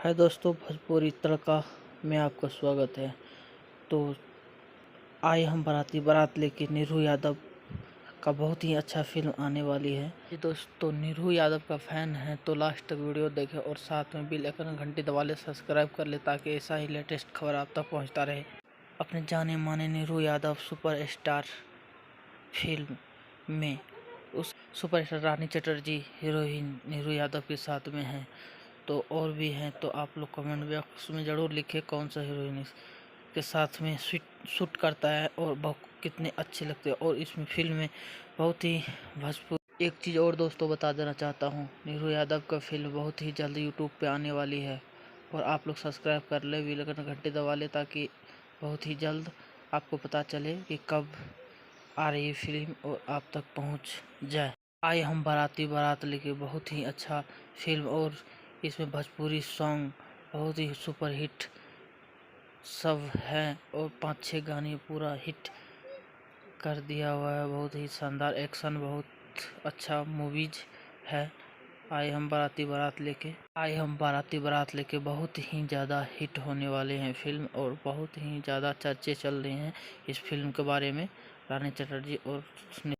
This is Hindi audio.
हाय दोस्तों, भोजपुरी तड़का में आपका स्वागत है। तो आए हम बाराती बारात लेके नीरू यादव का बहुत ही अच्छा फिल्म आने वाली है। जी दोस्तों, नीरू यादव का फैन है तो लास्ट तक वीडियो देखें और साथ में बेल आइकन घंटी दबा ले, सब्सक्राइब कर ले ताकि ऐसा ही लेटेस्ट खबर आप तक पहुंचता रहे। अपने जाने माने नीरू यादव सुपरस्टार फिल्म में उस सुपरस्टार रानी चटर्जी हीरोइन नीरू यादव के साथ में है। तो और भी हैं तो आप लोग कमेंट बॉक्स में ज़रूर लिखें कौन सा हीरोइन के साथ में शूट करता है और बहुत कितने अच्छे लगते हैं। और इसमें फिल्म में बहुत ही भोजपुरी। एक चीज़ और दोस्तों बता देना चाहता हूँ, नीरू यादव का फिल्म बहुत ही जल्दी यूट्यूब पे आने वाली है और आप लोग सब्सक्राइब कर ले, बेल आइकन घंटी दबा ले ताकि बहुत ही जल्द आपको पता चले कि कब आ रही है फिल्म और आप तक पहुँच जाए। आए हम बाराती बारात लेके बहुत ही अच्छा फिल्म और इसमें भोजपुरी सॉन्ग बहुत ही सुपर हिट सब हैं और 5-6 गाने पूरा हिट कर दिया हुआ है। बहुत ही शानदार एक्शन, बहुत अच्छा मूवीज है। आए हम बाराती बारात लेके बहुत ही ज़्यादा हिट होने वाले हैं फिल्म और बहुत ही ज़्यादा चर्चे चल रहे हैं इस फिल्म के बारे में। रानी चटर्जी और